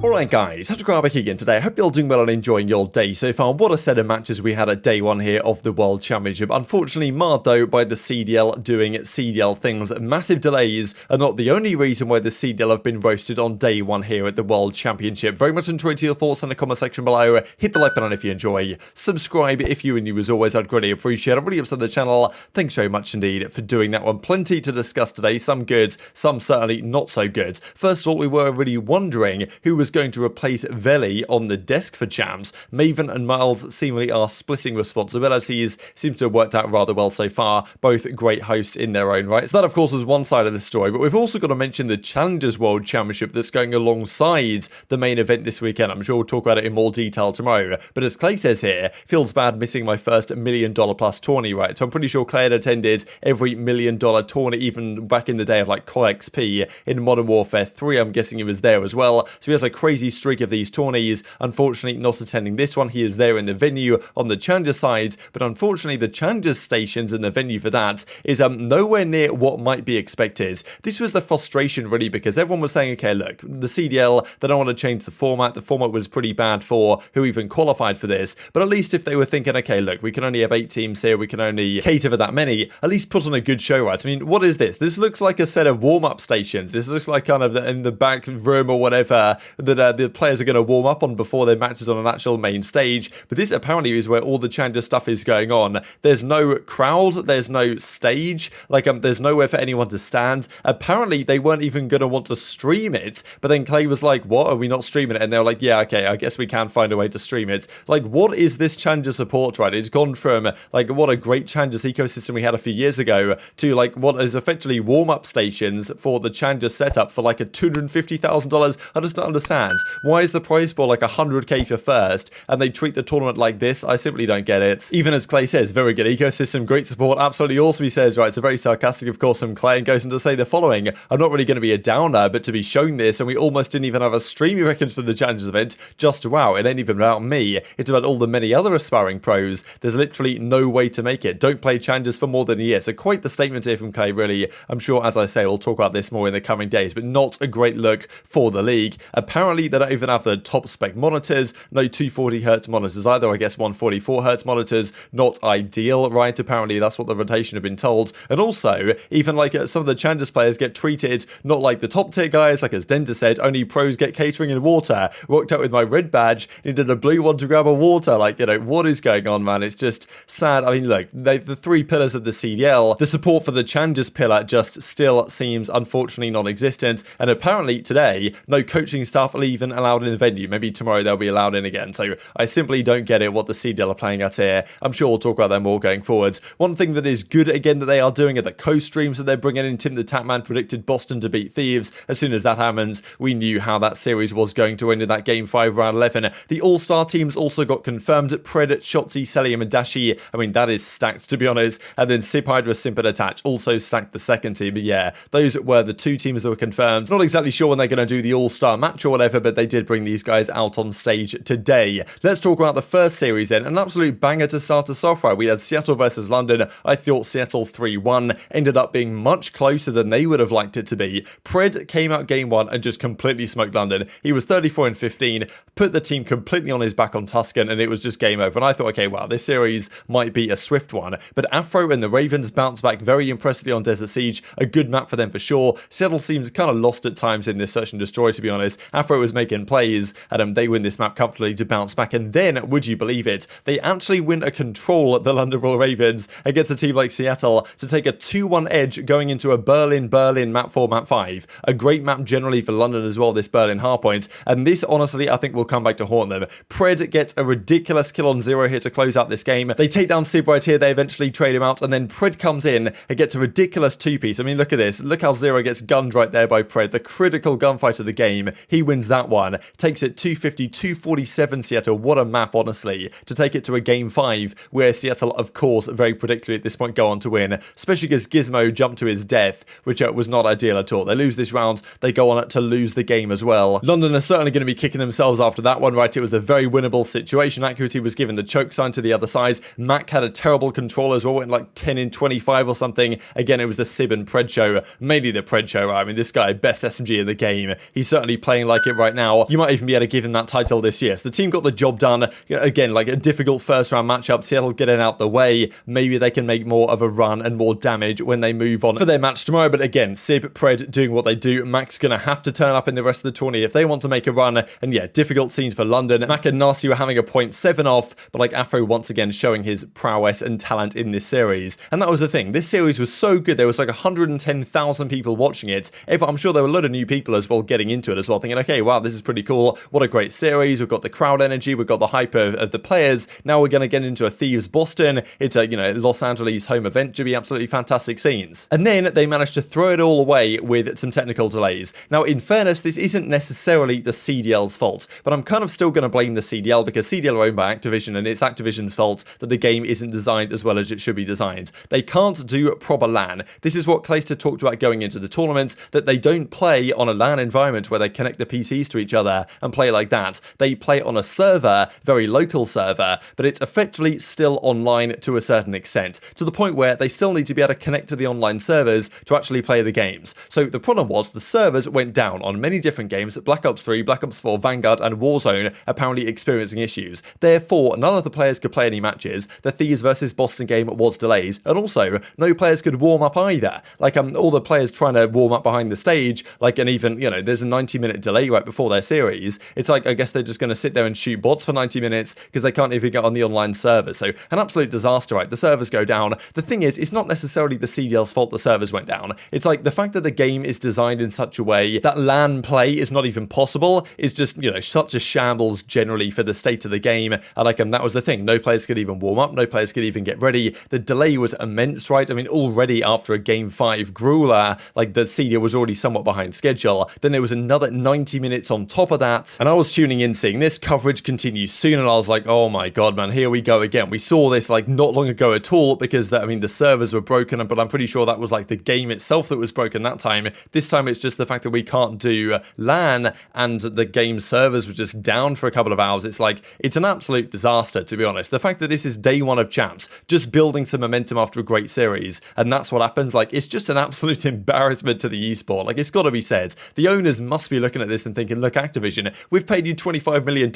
Alright guys, TacticalRab back again today. I hope you're all doing well and enjoying your day so far. What a set of matches we had at day one here of the World Championship. Unfortunately marred though by the CDL doing CDL things. Massive delays are not the only reason why the CDL have been roasted on day one here at the World Championship. Very much enjoy your thoughts in the comment section below. Hit the like button if you enjoy. Subscribe if you are new as always, I'd greatly appreciate it. Really upset the channel. Thanks very much indeed for doing that one. Plenty to discuss today. Some good, some certainly not so good. First of all, we were really wondering who was going to replace aBeZy on the desk for CHAMPS. Maven and Miles seemingly are splitting responsibilities. Seems to have worked out rather well so far. Both great hosts in their own right. So that of course was one side of the story, but we've also got to mention the Challengers World Championship that's going alongside the main event this weekend. I'm sure we'll talk about it in more detail tomorrow. But as Clay says here, feels bad missing my first $1 million plus tourney, right? So I'm pretty sure Clay had attended every $1 million tourney, even back in the day of like COD XP in Modern Warfare 3. I'm guessing he was there as well. So he has a crazy streak of these tourneys. Unfortunately not attending this one. He is there in the venue on the Challenger side, but unfortunately the Challenger stations and the venue for that is nowhere near what might be expected. This was the frustration really, because everyone was saying, okay, look, the CDL, they don't want to change the format was pretty bad for who even qualified for this, but at least if they were thinking, okay, look, we can only have 8 teams here, we can only cater for that many, at least put on a good show, right? I mean, what is this? This looks like a set of warm-up stations. This looks like kind of in the back room or whatever that the players are going to warm up on before their matches on an actual main stage, but this apparently is where all the Challenger stuff is going on. There's no crowd, there's no stage, like there's nowhere for anyone to stand. Apparently they weren't even going to want to stream it, but then Clay was like, what, are we not streaming it? And they were like, yeah, okay, I guess we can find a way to stream it. Like, what is this Challenger support, right? It's gone from like what a great Challengers ecosystem we had a few years ago to like what is effectively warm-up stations for the Challenger setup for like a $250,000. I just don't understand. Why is the prize pool like 100k for first and they treat the tournament like this? I simply don't get it. Even as Clay says, very good ecosystem, great support, absolutely awesome, he says, right? It's a very sarcastic of course from Clay, and goes on to say the following: I'm not really going to be a downer, but to be shown this and we almost didn't even have a stream, you reckon, for the Challengers event, just wow, it ain't even about me, it's about all the many other aspiring pros. There's literally no way to make it. Don't play Challengers for more than a year. So quite the statement here from Clay, really. I'm sure, as I say, we'll talk about this more in the coming days, but not a great look for the league. Apparently they don't even have the top spec monitors, no 240Hz monitors either, I guess 144Hz monitors, not ideal, right? Apparently that's what the rotation have been told. And also, even like some of the Challengers players get treated not like the top tier guys, like as Denta said, only pros get catering and water. Walked out with my red badge, needed a blue one to grab a water, like, you know, what is going on, man? It's just sad. I mean, look, the 3 pillars of the CDL, the support for the Challengers pillar just still seems unfortunately non-existent, and apparently today, no coaching staff are even allowed in the venue. Maybe tomorrow they'll be allowed in again. So I simply don't get it what the CDL are playing at here. I'm sure we'll talk about them more going forward. One thing that is good again that they are doing are the co-streams that they're bringing in. Tim the Tatman predicted Boston to beat Thieves. As soon as that happens, we knew how that series was going to end in that game 5 round 11. The all-star teams also got confirmed. Pred, Shotzi, Cellium and Dashi. I mean, that is stacked to be honest. And then Sip Hydra, Simp and Attach also stacked the second team. But yeah, those were the 2 teams that were confirmed. Not exactly sure when they're going to do the all-star match or whatever, but they did bring these guys out on stage today. Let's talk about the first series then. An absolute banger to start us off, right? We had Seattle versus London. I thought Seattle 3-1 ended up being much closer than they would have liked it to be. Pred came out game 1 and just completely smoked London. He was 34-15, put the team completely on his back on Tuscan, and it was just game over. And I thought, okay, wow, this series might be a swift one. But Afro and the Ravens bounced back very impressively on Desert Siege. A good map for them for sure. Seattle seems kind of lost at times in this search and destroy, to be honest. Afro was making plays, and they win this map comfortably to bounce back. And then, would you believe it, they actually win a control at the London Royal Ravens against a team like Seattle to take a 2-1 edge going into a Berlin map 4, map 5. A great map generally for London as well, this Berlin hardpoint. And this, honestly, I think will come back to haunt them. Pred gets a ridiculous kill on Zero here to close out this game. They take down Sib right here. They eventually trade him out. And then Pred comes in and gets a ridiculous 2-piece. I mean, look at this. Look how Zero gets gunned right there by Pred. The critical gunfight of the game. He wins that one. Takes it 250, 247 Seattle. What a map, honestly. To take it to a game 5 where Seattle, of course, very predictably at this point go on to win. Especially because Gismo jumped to his death, which was not ideal at all. They lose this round. They go on to lose the game as well. London are certainly going to be kicking themselves after that one, right? It was a very winnable situation. Accuracy was given the choke sign to the other side. Mack had a terrible control as well, went like 10 in 25 or something. Again, it was the Sib and Pred show, mainly the Pred show. Right? I mean, this guy, best SMG in the game. He's certainly playing like it right now, you might even be able to give him that title this year. So the team got the job done. Again, like a difficult first round matchup, Seattle getting out the way. Maybe they can make more of a run and more damage when they move on for their match tomorrow. But again, Sib, Pred doing what they do. Mack's going to have to turn up in the rest of the tourney if they want to make a run. And yeah, difficult scenes for London. Mack and Nastie were having a 0.7 off, but like Afro once again showing his prowess and talent in this series. And that was the thing. This series was so good. There was like 110,000 people watching it. I'm sure there were a lot of new people as well getting into it as well, thinking, okay, wow, this is pretty cool. What a great series. We've got the crowd energy. We've got the hype of the players. Now we're going to get into a Thieves Boston. It's a, Los Angeles home event. Should be absolutely fantastic scenes. And then they managed to throw it all away with some technical delays. Now, in fairness, this isn't necessarily the CDL's fault, but I'm kind of still going to blame the CDL because CDL are owned by Activision and it's Activision's fault that the game isn't designed as well as it should be designed. They can't do proper LAN. This is what Clayster talked about going into the tournament, that they don't play on a LAN environment where they connect the PCs to each other and play like that. They play on a server, very local server, but it's effectively still online to a certain extent, to the point where they still need to be able to connect to the online servers to actually play the games. So the problem was the servers went down on many different games, Black Ops 3, Black Ops 4, Vanguard and Warzone apparently experiencing issues. Therefore, none of the players could play any matches. The Thieves versus Boston game was delayed, and also no players could warm up either. Like all the players trying to warm up behind the stage, like, and even, there's a 90-minute delay right before their series. It's like, I guess they're just going to sit there and shoot bots for 90 minutes because they can't even get on the online server. So an absolute disaster, right? The servers go down. The thing is, it's not necessarily the CDL's fault the servers went down. It's like the fact that the game is designed in such a way that LAN play is not even possible is just, such a shambles generally for the state of the game. And like, that was the thing. No players could even warm up. No players could even get ready. The delay was immense, right? I mean, already after a game 5 grueler, like the CDL was already somewhat behind schedule. Then there was another 90 minutes on top of that. And I was tuning in, seeing this coverage continue soon. And I was like, oh my God, man, here we go again. We saw this like not long ago at all because the servers were broken, but I'm pretty sure that was like the game itself that was broken that time. This time it's just the fact that we can't do LAN and the game servers were just down for a couple of hours. It's like, it's an absolute disaster, to be honest. The fact that this is day 1 of champs, just building some momentum after a great series, and that's what happens, like, it's just an absolute embarrassment to the esport. Like, it's got to be said. The owners must be looking at this and thinking, look, Activision, we've paid you $25 million,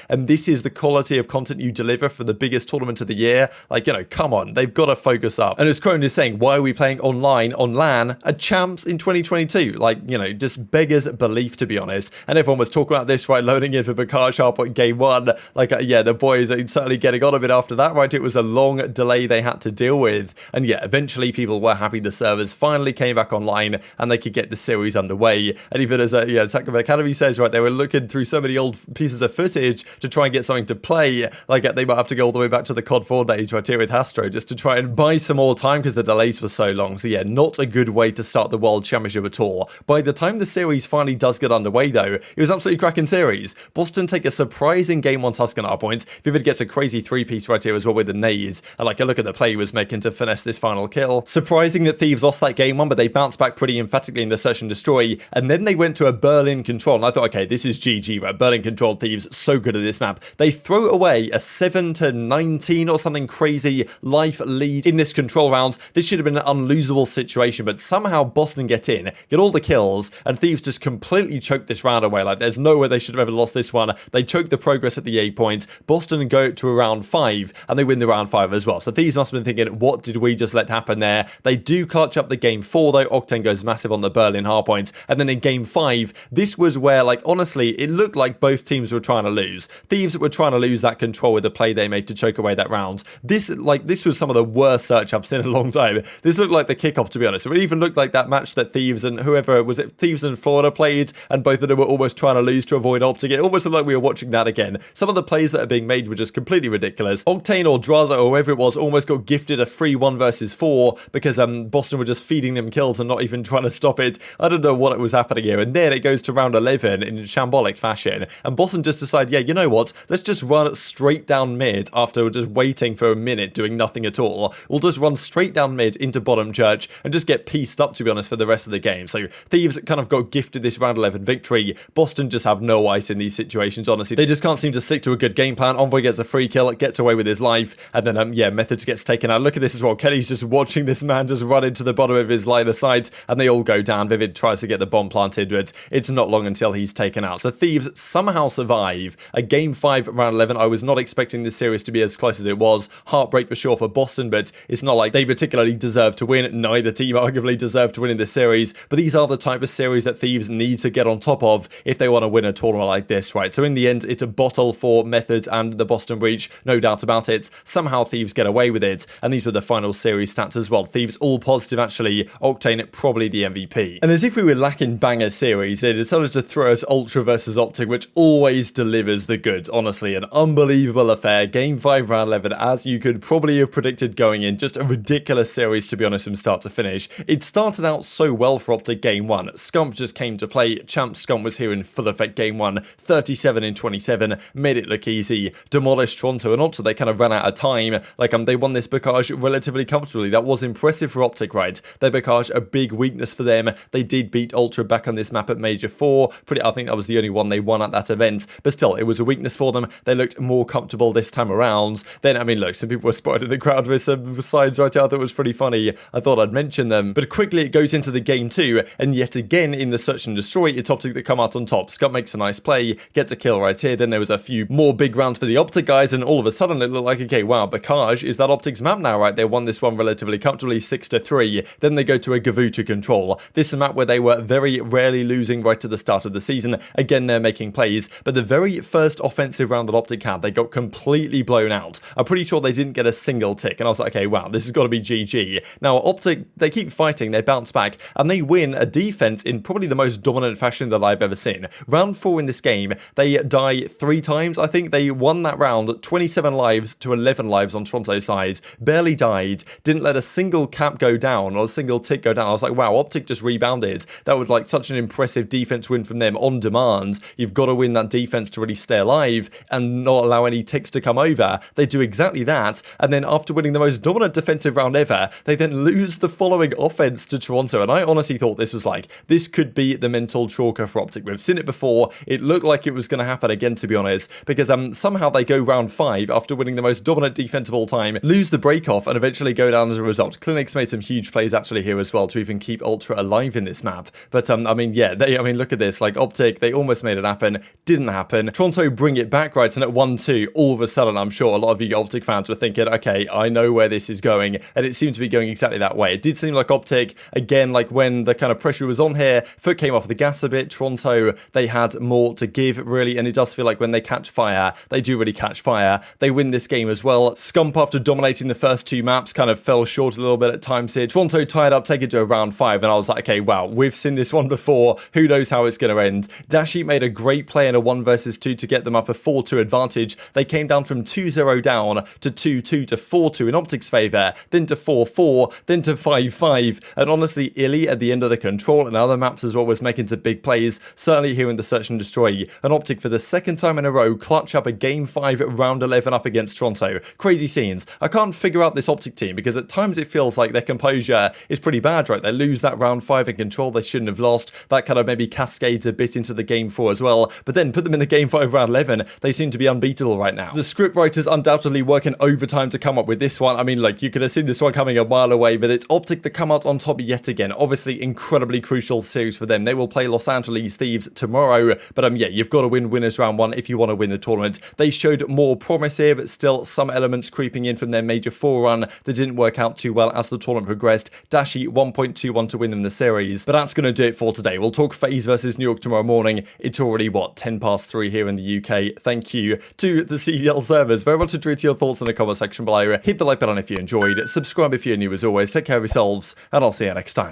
and this is the quality of content you deliver for the biggest tournament of the year. Like, come on, they've got to focus up. And as Crone is saying, why are we playing online on LAN at champs in 2022? Like, just beggars belief, to be honest. And everyone was talking about this, right, loading in for Bakar Sharp at game 1. Like, yeah, the boys are certainly getting on a bit after that, right? It was a long delay they had to deal with. And yeah, eventually people were happy the servers finally came back online and they could get the series underway. And even as TacticalRab Academy says, right, they were looking through so many old pieces of footage to try and get something to play. Like, they might have to go all the way back to the COD 4 days right here with Astro just to try and buy some more time because the delays were so long. So yeah, not a good way to start the World Championship at all. By the time the series finally does get underway though, it was absolutely cracking series. Boston take a surprising game on Tuscany points. Vivid gets a crazy 3-piece right here as well with the nades. And like a look at the play he was making to finesse this final kill. Surprising that Thieves lost that game 1, but they bounced back pretty emphatically in the search and destroy. And then they went to a Berlin control. And I thought, okay, this is GG, right? Berlin controlled Thieves, so good at this map. They throw away a 7-19 or something crazy life lead in this control round. This should have been an unlosable situation, but somehow Boston get in, get all the kills, and Thieves just completely choke this round away. Like, there's no way they should have ever lost this one. They choke the progress at the A point. Boston go to a round 5, and they win the round 5 as well. So Thieves must have been thinking, what did we just let happen there? They do clutch up the game 4, though. Octane goes massive on the Berlin hardpoint. And then in game 5, this was where, like, honestly, it looked like both teams were trying to lose. Thieves were trying to lose that control with the play they made to choke away that round. This was some of the worst search I've seen in a long time. This looked like the kickoff, to be honest. It even looked like that match that Thieves and whoever, was it Thieves and Florida played, and both of them were almost trying to lose to avoid OpTic. It almost looked like we were watching that again. Some of the plays that are being made were just completely ridiculous. Octane or Drazah or whoever it was almost got gifted a free 1 versus 4 because Boston were just feeding them kills and not even trying to stop it. I don't know what was happening here. And then it goes to round 11 in shambolic fashion. And Boston just decide, yeah, you know what? Let's just run straight down mid after just waiting for a minute doing nothing at all. We'll just run straight down mid into bottom church and just get pieced up, to be honest, for the rest of the game. So Thieves kind of got gifted this round 11 victory. Boston just have no ice in these situations, honestly. They just can't seem to stick to a good game plan. Envoy gets a free kill, gets away with his life, and then, yeah, Methodz gets taken out. Look at this as well. Kenny's just watching this man just run into the bottom of his line of sight, and they all go down. Vivid tries to get the bomb planted, but it's not long until until he's taken out. So Thieves somehow survive a Game 5 round 11. I was not expecting this series to be as close as it was. Heartbreak for sure for Boston, but it's not like they particularly deserve to win. Neither team arguably deserve to win in this series, but these are the type of series that Thieves need to get on top of if they want to win a tournament like this, right? So in the end, it's a bottle for Methodz and the Boston Breach, no doubt about it. Somehow Thieves get away with it, and these were the final series stats as well. Thieves all positive actually, Octane probably the MVP. And as if we were lacking banger series, they decided to throw us Ultra versus OpTic, which always delivers the goods. Honestly, an unbelievable affair. Game 5 round 11, as you could probably have predicted going in. Just a ridiculous series, to be honest, from start to finish. It started out so well for OpTic game 1. Scump just came to play. CHAMPS Scump was here in full effect game 1. 37 in 27, made it look easy. Demolished Toronto, and OpTic, they kind of ran out of time. Like, they won this Bocage relatively comfortably. That was impressive for OpTic, right? Their Bocage, a big weakness for them. They did beat Ultra back on this map at Major 4. I think that was the only one they won at that event, but still, it was a weakness for them. They looked more comfortable this time around. Then, I mean, look, some people were spotted in the crowd with some sides right out that was pretty funny. I thought I'd mention them, but quickly it goes into the game 2, and yet again in the search and destroy, it's OpTic that come out on top. Scump makes a nice play, gets a kill right here. Then there was a few more big rounds for the OpTic guys, and all of a sudden it looked like, okay, wow, Bocage is that OpTic's map now, right? They won this one relatively comfortably, 6-3. Then they go to a Gavoo to control. This is a map where they were very rarely losing right to the start of the season. Again, they're making plays, but the very first offensive round that OpTic had, they got completely blown out. I'm pretty sure they didn't get a single tick, and I was like, okay, wow, this has got to be GG. Now, OpTic, they keep fighting, they bounce back, and they win a defense in probably the most dominant fashion that I've ever seen. Round 4 in this game, they die 3 times, I think. They won that round, 27 lives to 11 lives on Toronto's side, barely died, didn't let a single cap go down, or a single tick go down. I was like, wow, OpTic just rebounded. That was like such an impressive defense win from them on demand. You've got to win that defense to really stay alive and not allow any ticks to come over. They do exactly that, and then after winning the most dominant defensive round ever, they then lose the following offense to Toronto, and I honestly thought this was like, this could be the mental chalker for OpTic. We've seen it before. It looked like it was going to happen again, to be honest, because somehow they go round 5 after winning the most dominant defense of all time, lose the break off, and eventually go down as a result. CleanX made some huge plays actually here as well to even keep Ultra alive in this map, but I mean, yeah, look at this, like OpTic, they almost made it happen, didn't happen. Toronto bring it back, right, and at 1-2, all of a sudden, I'm sure a lot of you OpTic fans were thinking, okay, I know where this is going, and it seemed to be going exactly that way. It did seem like OpTic, again, like when the kind of pressure was on here, foot came off the gas a bit. Toronto, they had more to give, really, and it does feel like when they catch fire, they do really catch fire. They win this game as well. Scump, after dominating the first 2 maps, kind of fell short a little bit at times here. Toronto tied up, take it to a round 5, and I was like, okay, wow, we've seen this one before. Who knows how it's going to end? TJHaLy made a great play in a 1 versus 2 to get them up a 4-2 advantage. They came down from 2-0 down to 2-2 to 4-2 in OpTic's favour, then to 4-4, then to 5-5, and honestly, aBeZy at the end of the control and other maps as well was making some big plays, certainly here in the search and destroy. And OpTic for the second time in a row clutch up a game 5 round 11 up against Toronto. Crazy scenes. I can't figure out this OpTic team because at times it feels like their composure is pretty bad, right? They lose that round 5 in control they shouldn't have lost. That kind of maybe cascades a bit into the game 4 as well, but then put them in the game 5 round 11, they seem to be unbeatable right now. The script writers undoubtedly working overtime to come up with this one. I mean, like, you could have seen this one coming a mile away, but it's OpTic that come out on top yet again. Obviously, incredibly crucial series for them. They will play Los Angeles Thieves tomorrow, but yeah, you've got to win winners round 1 if you want to win the tournament. They showed more promise here, but still some elements creeping in from their Major 4 run that didn't work out too well as the tournament progressed. TJHaLy 1.21 to win them the series, but that's going to do it for today. We'll talk FaZe versus New York tomorrow morning. It's already, what, 3 here in the UK. Thank you to the CDL servers. Very much to read your thoughts in the comment section below. Hit the like button if you enjoyed. Subscribe if you're new as always. Take care of yourselves, and I'll see you next time.